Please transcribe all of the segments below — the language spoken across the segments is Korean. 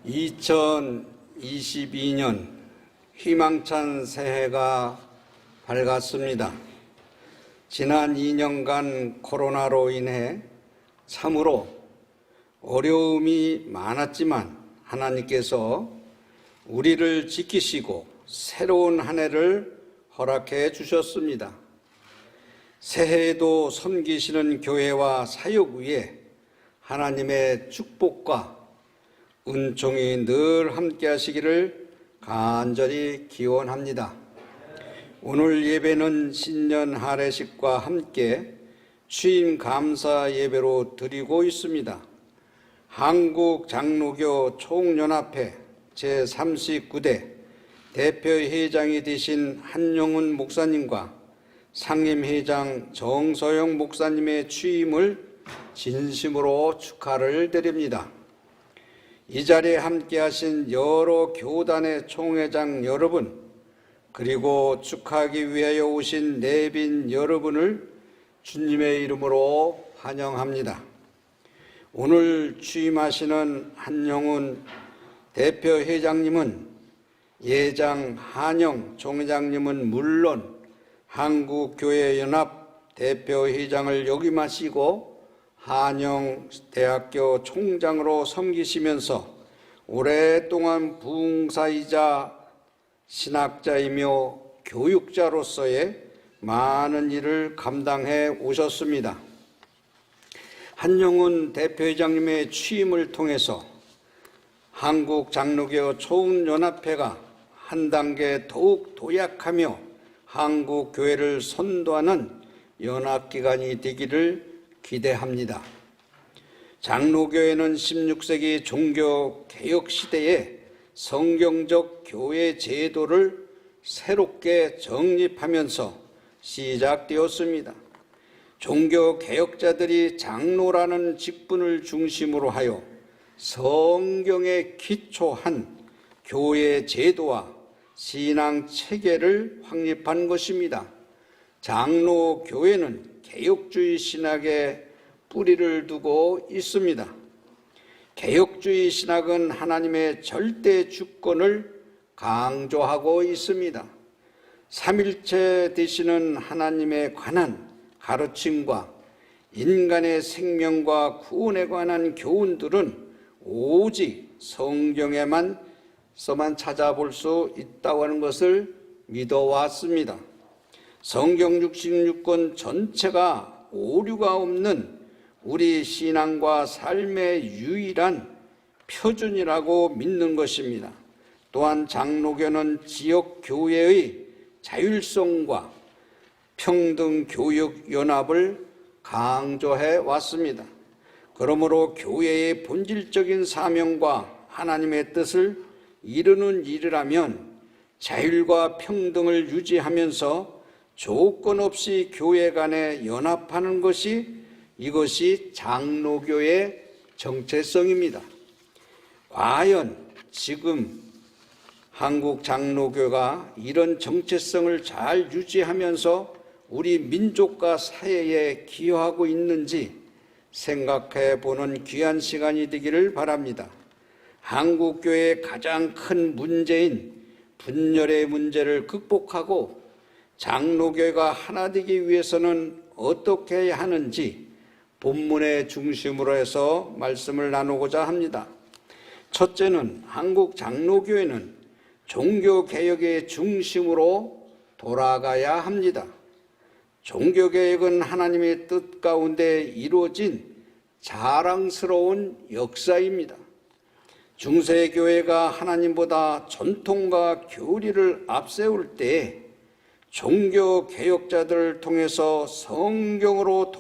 2022년 희망찬 새해가 밝았습니다. 지난 2년간 코로나로 인해 참으로 어려움이 많았지만 하나님께서 우리를 지키시고 새로운 한 해를 허락해 주셨습니다. 새해에도 섬기시는 교회와 사역 위에 하나님의 축복과 은총이 늘 함께 하시기를 간절히 기원합니다. 오늘 예배는 신년 할례식과 함께 취임 감사 예배로 드리고 있습니다. 한국 장로교 총연합회 제39대 대표회장이 되신 한용운 목사님과 상임회장 정서영 목사님의 취임을 진심으로 축하를 드립니다. 이 자리에 함께하신 여러 교단의 총회장 여러분, 그리고 축하하기 위하여 오신 내빈 여러분을 주님의 이름으로 환영합니다. 오늘 취임하시는 한용운 대표회장님은 예장 한영 총회장님은 물론 한국교회연합 대표회장을 역임하시고 한영대학교 총장으로 섬기시면서 오랫동안 부흥사이자 신학자이며 교육자로서의 많은 일을 감당해 오셨습니다. 한용운 대표회장님의 취임을 통해서 한국 장로교 총연합회가 한 단계 더욱 도약하며 한국 교회를 선도하는 연합기관이 되기를 기대합니다. 장로교회는 16세기 종교개혁 시대에 성경적 교회 제도를 새롭게 정립하면서 시작되었습니다. 종교개혁자들이 장로라는 직분을 중심으로 하여 성경에 기초한 교회 제도와 신앙 체계를 확립한 것입니다. 장로교회는 개혁주의 신학에 뿌리를 두고 있습니다. 개혁주의 신학은 하나님의 절대 주권을 강조하고 있습니다. 삼일체 되시는 하나님에 관한 가르침과 인간의 생명과 구원에 관한 교훈들은 오직 성경에만 찾아볼 수 있다고 하는 것을 믿어왔습니다. 성경 66권 전체가 오류가 없는 우리 신앙과 삶의 유일한 표준이라고 믿는 것입니다. 또한 장로교는 지역 교회의 자율성과 평등 교육 연합을 강조해 왔습니다. 그러므로 교회의 본질적인 사명과 하나님의 뜻을 이루는 일이라면 자율과 평등을 유지하면서 조건 없이 교회 간에 연합하는 이것이 장로교의 정체성입니다. 과연 지금 한국 장로교가 이런 정체성을 잘 유지하면서 우리 민족과 사회에 기여하고 있는지 생각해 보는 귀한 시간이 되기를 바랍니다. 한국교회의 가장 큰 문제인 분열의 문제를 극복하고 장로교회가 하나 되기 위해서는 어떻게 해야 하는지 본문의 중심으로 해서 말씀을 나누고자 합니다. 첫째는 한국 장로교회는 종교개혁의 중심으로 돌아가야 합니다. 종교개혁은 하나님의 뜻 가운데 이루어진 자랑스러운 역사입니다. 중세교회가 하나님보다 전통과 교리를 앞세울 때 종교개혁자들을 통해서 성경으로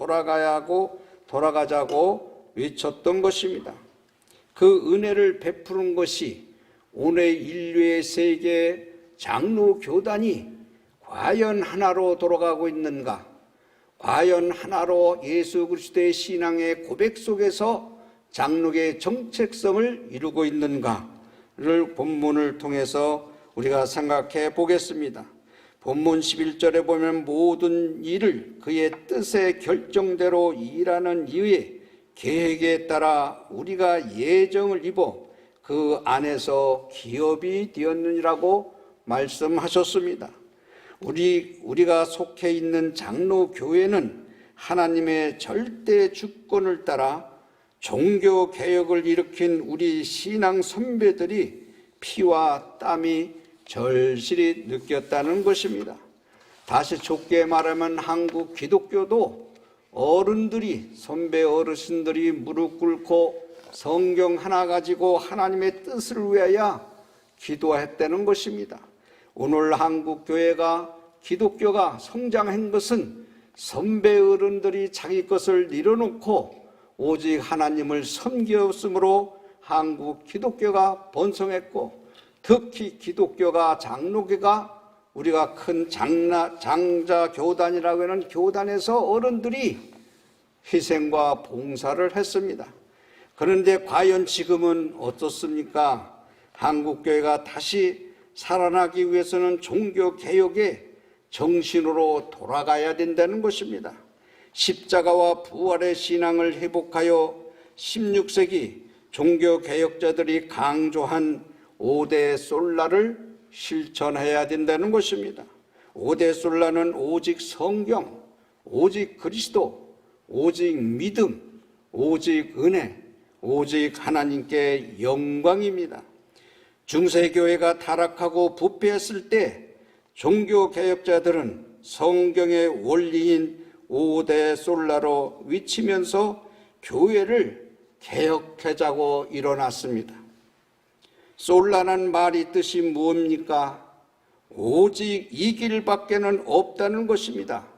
돌아가자고 외쳤던 것입니다. 그 은혜를 베푸는 것이 오늘 인류의 세계 장로교단이 과연 하나로 돌아가고 있는가? 과연 하나로 예수 그리스도의 신앙의 고백 속에서 장로교의 정체성을 이루고 있는가를 본문을 통해서 우리가 생각해 보겠습니다. 본문 11절에 보면 모든 일을 그의 뜻의 결정대로 일하는 이의 계획에 따라 우리가 예정을 입어 그 안에서 기업이 되었느니라고 말씀하셨습니다. 우리가 속해 있는 장로교회는 하나님의 절대 주권을 따라 종교 개혁을 일으킨 우리 신앙 선배들이 피와 땀이 절실히 느꼈다는 것입니다. 다시 좁게 말하면 한국 기독교도 어른들이, 선배 어르신들이 무릎 꿇고 성경 하나 가지고 하나님의 뜻을 위하여 기도했다는 것입니다. 오늘 한국 교회가, 기독교가 성장한 것은 선배 어른들이 자기 것을 내려놓고 오직 하나님을 섬겼으므로 한국 기독교가 번성했고, 특히 기독교가, 장로교가, 우리가 큰 장자 교단이라고 하는 교단에서 어른들이 희생과 봉사를 했습니다. 그런데 과연 지금은 어떻습니까? 한국교회가 다시 살아나기 위해서는 종교개혁의 정신으로 돌아가야 된다는 것입니다. 십자가와 부활의 신앙을 회복하여 16세기 종교개혁자들이 강조한 5대 솔라를 실천해야 된다는 것입니다. 5대 솔라는 오직 성경, 오직 그리스도, 오직 믿음, 오직 은혜, 오직 하나님께 영광입니다. 중세교회가 타락하고 부패했을 때 종교개혁자들은 성경의 원리인 5대 솔라로 외치면서 교회를 개혁하자고 일어났습니다. 솔라는 말이 뜻이 무엇입니까? 오직 이 길밖에는 없다는 것입니다.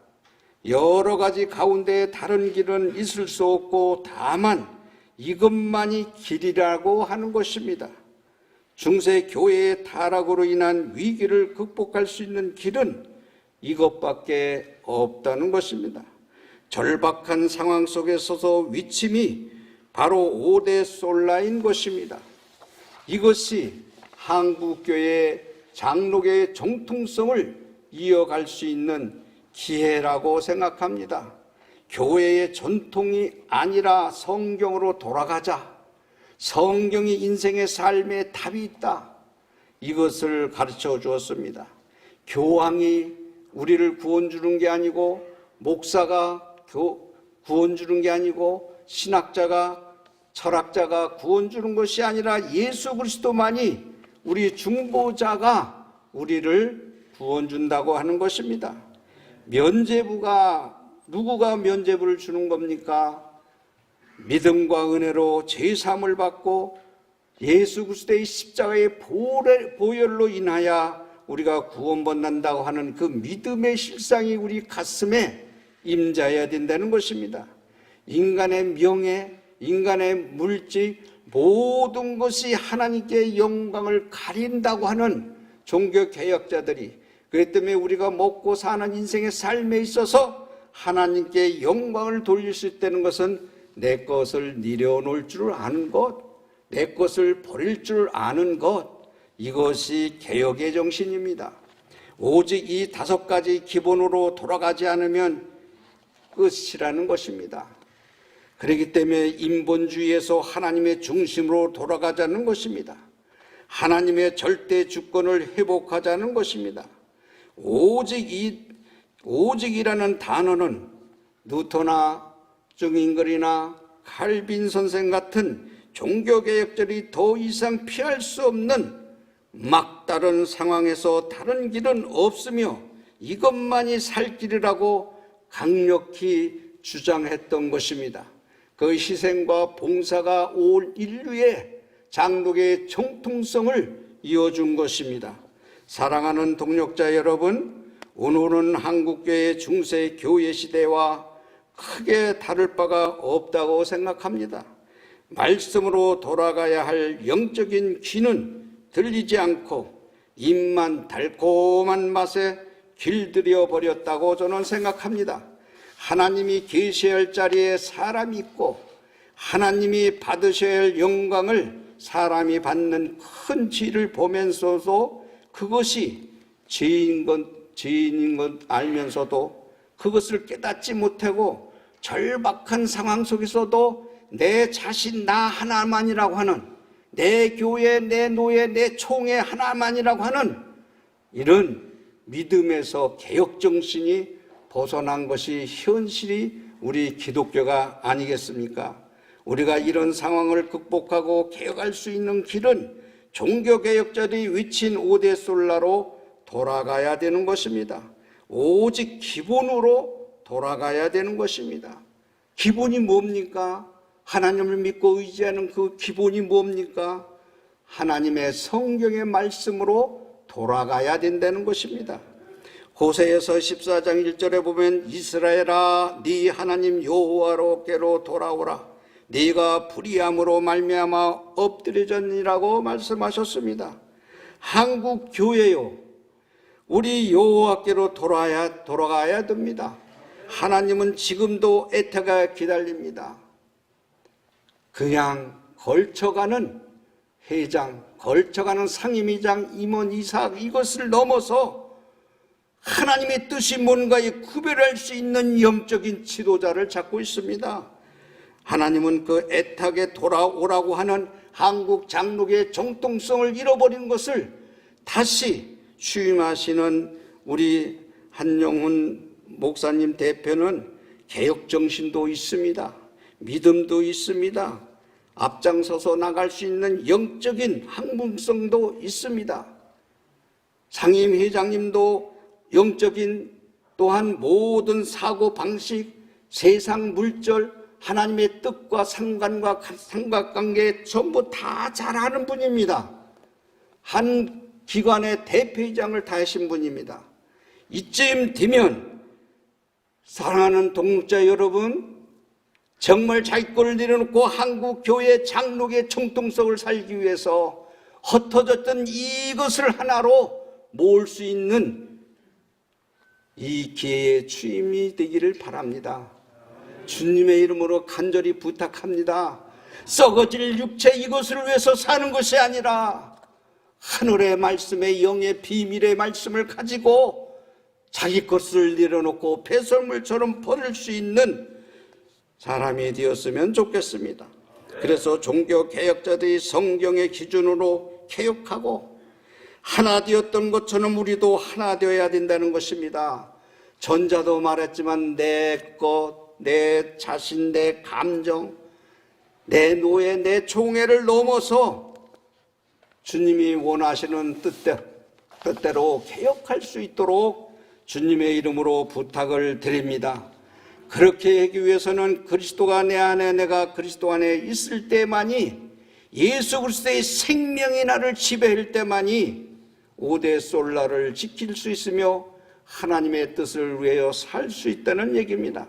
여러 가지 가운데 다른 길은 있을 수 없고 다만 이것만이 길이라고 하는 것입니다. 중세 교회의 타락으로 인한 위기를 극복할 수 있는 길은 이것밖에 없다는 것입니다. 절박한 상황 속에 서서 위침이 바로 5대 솔라인 것입니다. 이것이 한국교회의 장로교의 정통성을 이어갈 수 있는 기회라고 생각합니다. 교회의 전통이 아니라 성경으로 돌아가자. 성경이 인생의 삶에 답이 있다. 이것을 가르쳐 주었습니다. 교황이 우리를 구원 주는 게 아니고, 목사가 구원 주는 게 아니고, 신학자가, 철학자가 구원 주는 것이 아니라 예수 그리스도만이 우리 중보자가 우리를 구원 준다고 하는 것입니다. 누구가 면죄부를 주는 겁니까? 믿음과 은혜로 죄사함을 받고 예수 그리스도의 십자가의 보혈로 인하여 우리가 구원받는다고 하는 그 믿음의 실상이 우리 가슴에 임자해야 된다는 것입니다. 인간의 명예, 인간의 물질, 모든 것이 하나님께 영광을 가린다고 하는 종교개혁자들이, 그렇기 때문에 우리가 먹고 사는 인생의 삶에 있어서 하나님께 영광을 돌릴 수 있다는 것은 내 것을 내려놓을 줄 아는 것, 내 것을 버릴 줄 아는 것, 이것이 개혁의 정신입니다. 오직 이 5가지 기본으로 돌아가지 않으면 끝이라는 것입니다. 그렇기 때문에 인본주의에서 하나님의 중심으로 돌아가자는 것입니다. 하나님의 절대 주권을 회복하자는 것입니다. 오직이라는 단어는 누터나 증인글이나 칼빈 선생 같은 종교개혁자들이 더 이상 피할 수 없는 막다른 상황에서 다른 길은 없으며 이것만이 살 길이라고 강력히 주장했던 것입니다. 그 희생과 봉사가 올 인류의 장로교의 정통성을 이어준 것입니다. 사랑하는 동역자 여러분, 오늘은 한국교회의 중세 교회 시대와 크게 다를 바가 없다고 생각합니다. 말씀으로 돌아가야 할 영적인 귀는 들리지 않고 입만 달콤한 맛에 길들여 버렸다고 저는 생각합니다. 하나님이 계셔야 할 자리에 사람이 있고 하나님이 받으셔야 할 영광을 사람이 받는 큰 죄를 보면서도 그것이 죄인 것 알면서도 그것을 깨닫지 못하고 절박한 상황 속에서도 내 자신 나 하나만이라고 하는 내 교회, 내 노예, 내 총회 하나만이라고 하는 이런 믿음에서 개혁정신이 벗어난 것이 현실이 우리 기독교가 아니겠습니까? 우리가 이런 상황을 극복하고 개혁할 수 있는 길은 종교개혁자들이 외친 5대 솔라로 돌아가야 되는 것입니다. 오직 기본으로 돌아가야 되는 것입니다. 기본이 뭡니까? 하나님을 믿고 의지하는 그 기본이 뭡니까? 하나님의 성경의 말씀으로 돌아가야 된다는 것입니다. 호세아서 14장 1절에 보면 이스라엘아 네 하나님 여호와께로 돌아오라 네가 불의함으로 말미암아 엎드려졌니라고 말씀하셨습니다. 한국 교회요, 우리 여호와께로 돌아가야 됩니다. 하나님은 지금도 애타게 기다립니다. 그냥 걸쳐가는 회장, 걸쳐가는 상임위장, 임원, 이사학 이것을 넘어서 하나님의 뜻이 뭔가에 구별할 수 있는 영적인 지도자를 찾고 있습니다. 하나님은 그 애타게 돌아오라고 하는 한국 장로교의 정통성을 잃어버린 것을 다시 취임하시는 우리 한영훈 목사님 대표는 개혁정신도 있습니다. 믿음도 있습니다. 앞장서서 나갈 수 있는 영적인 항문성도 있습니다. 상임회장님도 영적인 또한 모든 사고방식, 세상 물절, 하나님의 뜻과 상관과 삼각관계 전부 다 잘 아는 분입니다. 한 기관의 대표이장을 다 하신 분입니다. 이쯤 되면 사랑하는 동역자 여러분, 정말 자기 꼴을 내려놓고 한국 교회 장로교의 정통성을 살기 위해서 흩어졌던 이것을 하나로 모을 수 있는 이 기회에 취임이 되기를 바랍니다. 주님의 이름으로 간절히 부탁합니다. 썩어질 육체 이것을 위해서 사는 것이 아니라 하늘의 말씀의 영의 비밀의 말씀을 가지고 자기 것을 내려놓고 배설물처럼 버릴 수 있는 사람이 되었으면 좋겠습니다. 그래서 종교개혁자들이 성경의 기준으로 개혁하고 하나 되었던 것처럼 우리도 하나 되어야 된다는 것입니다. 전자도 말했지만 내 것, 내 자신, 내 감정, 내 노예, 내 총애를 넘어서 주님이 원하시는 뜻대로 개혁할 수 있도록 주님의 이름으로 부탁을 드립니다. 그렇게 하기 위해서는 그리스도가 내 안에 내가 그리스도 안에 있을 때만이, 예수 그리스도의 생명이 나를 지배할 때만이 5대 솔라를 지킬 수 있으며 하나님의 뜻을 위하여 살 수 있다는 얘기입니다.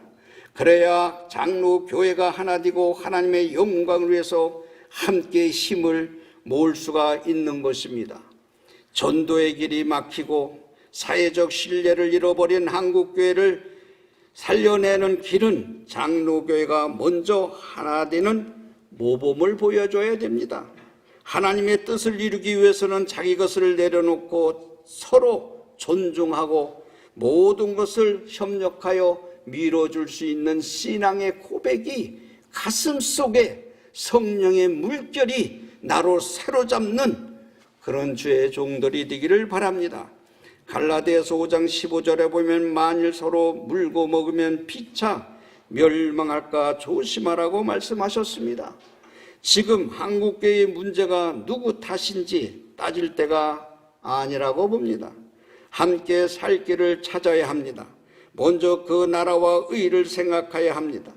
그래야 장로 교회가 하나 되고 하나님의 영광을 위해서 함께 힘을 모을 수가 있는 것입니다. 전도의 길이 막히고 사회적 신뢰를 잃어버린 한국교회를 살려내는 길은 장로교회가 먼저 하나 되는 모범을 보여줘야 됩니다. 하나님의 뜻을 이루기 위해서는 자기 것을 내려놓고 서로 존중하고 모든 것을 협력하여 밀어줄 수 있는 신앙의 고백이 가슴속에 성령의 물결이 나로 사로잡는 그런 주의 종들이 되기를 바랍니다. 갈라디아서 5장 15절에 보면 만일 서로 물고 먹으면 피차 멸망할까 조심하라고 말씀하셨습니다. 지금 한국교회의 문제가 누구 탓인지 따질 때가 아니라고 봅니다. 함께 살 길을 찾아야 합니다. 먼저 그 나라와 의를 생각해야 합니다.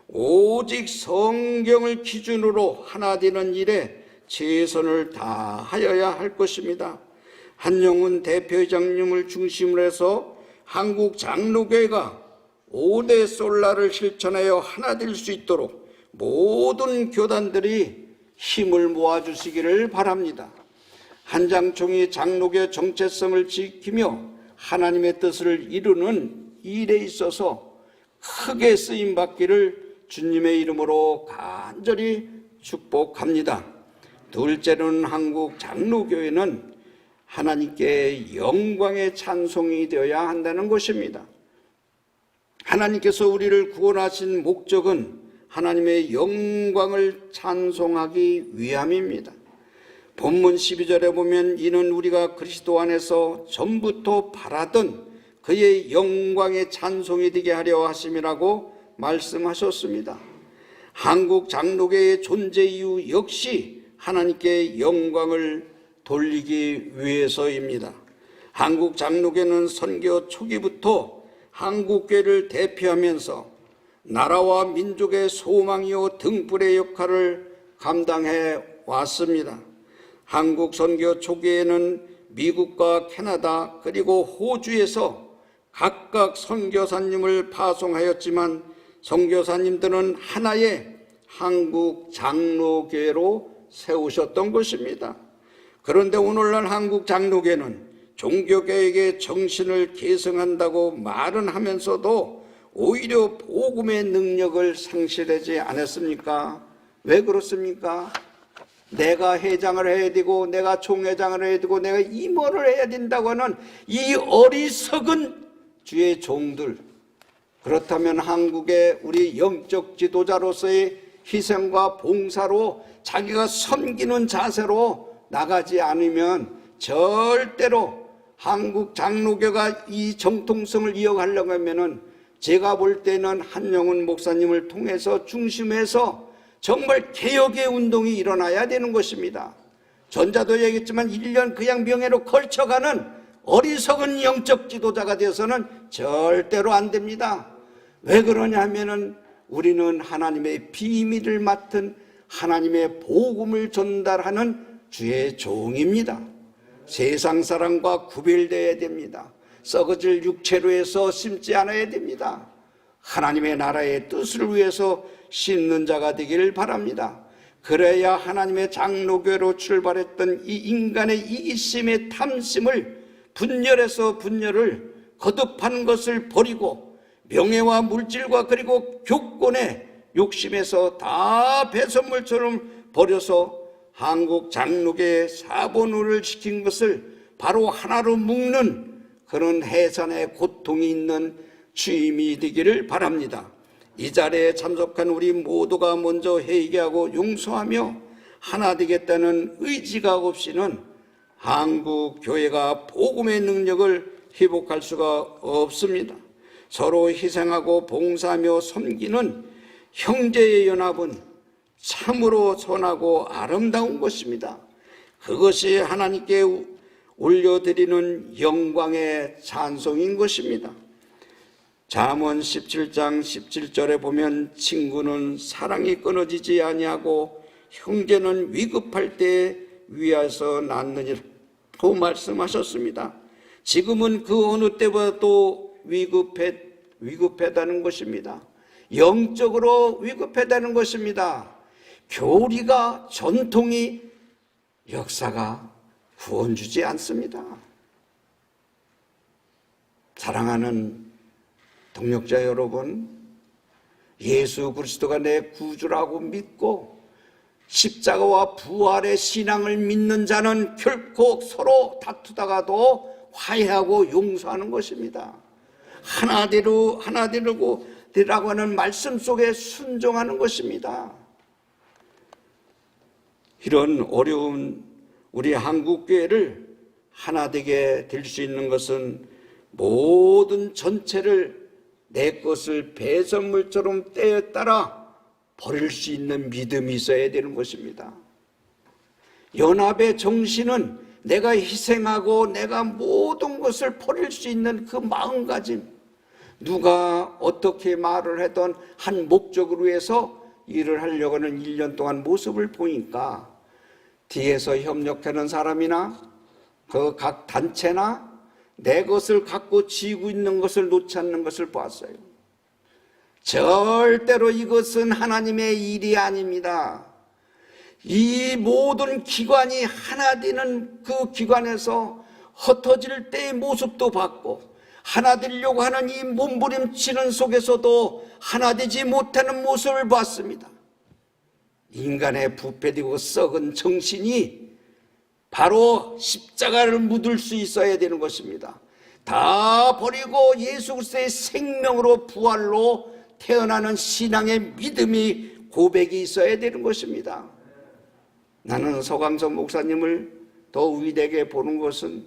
오직 성경을 기준으로 하나 되는 일에 최선을 다하여야 할 것입니다. 한영훈 대표회장님을 중심으로 해서 한국 장로교회가 5대 솔라를 실천하여 하나 될 수 있도록 모든 교단들이 힘을 모아주시기를 바랍니다. 한장총이 장로교의 정체성을 지키며 하나님의 뜻을 이루는 일에 있어서 크게 쓰임받기를 주님의 이름으로 간절히 축복합니다. 둘째로는 한국 장로교회는 하나님께 영광의 찬송이 되어야 한다는 것입니다. 하나님께서 우리를 구원하신 목적은 하나님의 영광을 찬송하기 위함입니다. 본문 12절에 보면 이는 우리가 그리스도 안에서 전부터 바라던 그의 영광의 찬송이 되게 하려 하심이라고 말씀하셨습니다. 한국 장로교의 존재 이유 역시 하나님께 영광을 돌리기 위해서입니다. 한국 장로교는 선교 초기부터 한국교회를 대표하면서 나라와 민족의 소망이요 등불의 역할을 감당해 왔습니다. 한국 선교 초기에는 미국과 캐나다 그리고 호주에서 각각 선교사님을 파송하였지만 선교사님들은 하나의 한국 장로교회로 세우셨던 것입니다. 그런데 오늘날 한국 장로교회는 종교개혁의 정신을 계승한다고 말은 하면서도 오히려 복음의 능력을 상실하지 않았습니까? 왜 그렇습니까? 내가 회장을 해야 되고 내가 총회장을 해야 되고 내가 임원을 해야 된다고 하는 이 어리석은 주의 종들, 그렇다면 한국의 우리 영적 지도자로서의 희생과 봉사로 자기가 섬기는 자세로 나가지 않으면 절대로 한국 장로교가 이 정통성을 이어가려고 하면은 제가 볼 때는 한영훈 목사님을 통해서 중심해서 정말 개혁의 운동이 일어나야 되는 것입니다. 전자도 얘기했지만 1년 그냥 명예로 걸쳐가는 어리석은 영적 지도자가 되어서는 절대로 안 됩니다. 왜 그러냐 하면은 우리는 하나님의 비밀을 맡은 하나님의 복음을 전달하는 주의 종입니다. 세상 사람과 구별되어야 됩니다. 썩어질 육체로 해서 심지 않아야 됩니다. 하나님의 나라의 뜻을 위해서 심는 자가 되기를 바랍니다. 그래야 하나님의 장로교로 출발했던 이 인간의 이기심의 탐심을 분열해서 분열을 거듭하는 것을 버리고 명예와 물질과 그리고 교권의 욕심에서 다 배선물처럼 버려서 한국 장로교의 사본우를 시킨 것을 바로 하나로 묶는 그런 해산의 고통이 있는 취임이 되기를 바랍니다. 이 자리에 참석한 우리 모두가 먼저 회개하고 용서하며 하나 되겠다는 의지가 없이는 한국 교회가 복음의 능력을 회복할 수가 없습니다. 서로 희생하고 봉사하며 섬기는 형제의 연합은 참으로 선하고 아름다운 것입니다. 그것이 하나님께 올려드리는 영광의 찬송인 것입니다. 잠언 17장 17절에 보면 친구는 사랑이 끊어지지 아니하고 형제는 위급할 때 위하여서 낳느니라고 말씀하셨습니다. 지금은 그 어느 때보다도 위급하다는 것입니다. 영적으로 위급하다는 것입니다. 교리가 전통이 역사가 구원 주지 않습니다. 사랑하는 동역자 여러분, 예수 그리스도가 내 구주라고 믿고 십자가와 부활의 신앙을 믿는 자는 결코 서로 다투다가도 화해하고 용서하는 것입니다. 하나되라고 하는 말씀 속에 순종하는 것입니다. 이런 어려운 우리 한국교회를 하나 되게 될 수 있는 것은 모든 전체를 내 것을 배선물처럼 때에 따라 버릴 수 있는 믿음이 있어야 되는 것입니다. 연합의 정신은 내가 희생하고 내가 모든 것을 버릴 수 있는 그 마음가짐, 누가 어떻게 말을 하던 한 목적을 위해서 일을 하려고 하는 1년 동안 모습을 보니까 뒤에서 협력하는 사람이나 그 각 단체나 내 것을 갖고 지고 있는 것을 놓지 않는 것을 보았어요. 절대로 이것은 하나님의 일이 아닙니다. 이 모든 기관이 하나 되는 그 기관에서 흩어질 때의 모습도 봤고 하나 되려고 하는 이 몸부림치는 속에서도 하나 되지 못하는 모습을 봤습니다. 인간의 부패되고 썩은 정신이 바로 십자가를 묻을 수 있어야 되는 것입니다. 다 버리고 예수 그리스도의 생명으로 부활로 태어나는 신앙의 믿음이 고백이 있어야 되는 것입니다. 나는 서광석 목사님을 더 위대하게 보는 것은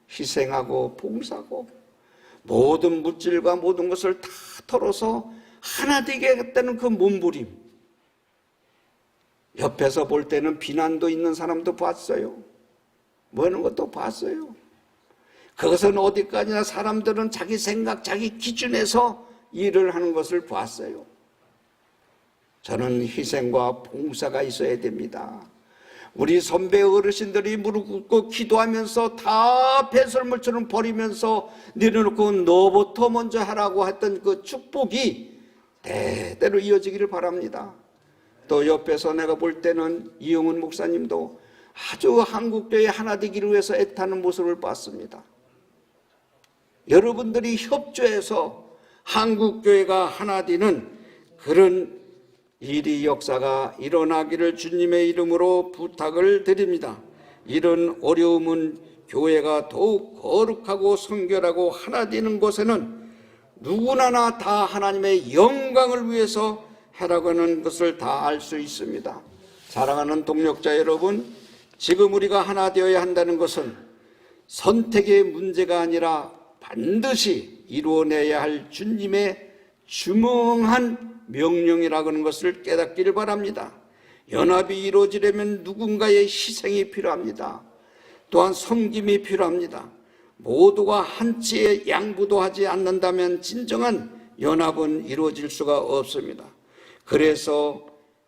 희생하고 봉사하고 모든 물질과 모든 것을 다 털어서 하나 되게 하겠다는 그 몸부림. 옆에서 볼 때는 비난도 있는 사람도 봤어요. 뭐 하는 것도 봤어요. 그것은 어디까지나 사람들은 자기 생각, 자기 기준에서 일을 하는 것을 봤어요. 저는 희생과 봉사가 있어야 됩니다. 우리 선배 어르신들이 무릎 꿇고 기도하면서 다 배설물처럼 버리면서 내려놓고 너부터 먼저 하라고 했던 그 축복이 대대로 이어지기를 바랍니다. 또 옆에서 내가 볼 때는 이용훈 목사님도 아주 한국교회 하나 되기를 위해서 애타는 모습을 봤습니다. 여러분들이 협조해서 한국교회가 하나 되는 그런 일이 역사가 일어나기를 주님의 이름으로 부탁을 드립니다. 이런 어려움은 교회가 더욱 거룩하고 성결하고 하나 되는 곳에는 누구나 다 하나님의 영광을 위해서 하라고 하는 것을 다 알 수 있습니다. 사랑하는 동력자 여러분, 지금 우리가 하나 되어야 한다는 것은 선택의 문제가 아니라 반드시 이루어내야 할 주님의 주명한 명령이라고 하는 것을 깨닫기를 바랍니다. 연합이 이루어지려면 누군가의 희생이 필요합니다. 또한 섬김이 필요합니다. 모두가 한치의 양보도 하지 않는다면 진정한 연합은 이루어질 수가 없습니다. 그래서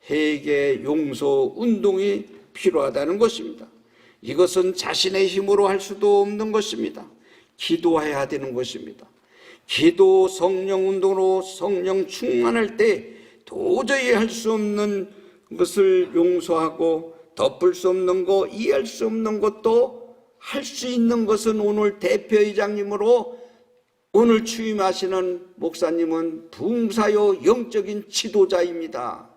회개 용서 운동이 필요하다는 것입니다. 이것은 자신의 힘으로 할 수도 없는 것입니다. 기도해야 되는 것입니다. 기도 성령 운동으로 성령 충만할 때 도저히 할 수 없는 것을 용서하고 덮을 수 없는 것, 이해할 수 없는 것도 할 수 있는 것은 오늘 대표이장님으로 오늘 취임하시는 목사님은 봉사요 영적인 지도자입니다.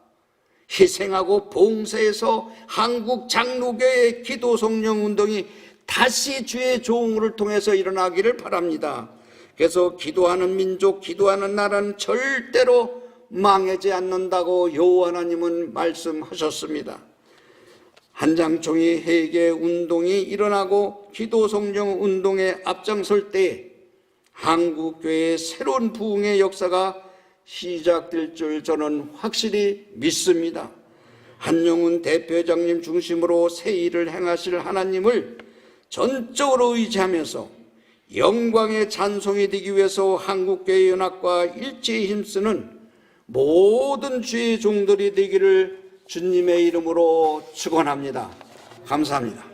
희생하고 봉사해서 한국 장로교의 기도 성령 운동이 다시 주의 종을 통해서 일어나기를 바랍니다. 그래서 기도하는 민족, 기도하는 나라는 절대로 망하지 않는다고 여호와 하나님은 말씀하셨습니다. 한장총이 회개 운동이 일어나고 기도 성령 운동에 앞장설 때 한국교회의 새로운 부흥의 역사가 시작될 줄 저는 확실히 믿습니다. 한용운 대표회장님 중심으로 새 일을 행하실 하나님을 전적으로 의지하면서 영광의 찬송이 되기 위해서 한국교회 연합과 일제히 힘쓰는 모든 주의 종들이 되기를 주님의 이름으로 축원합니다. 감사합니다.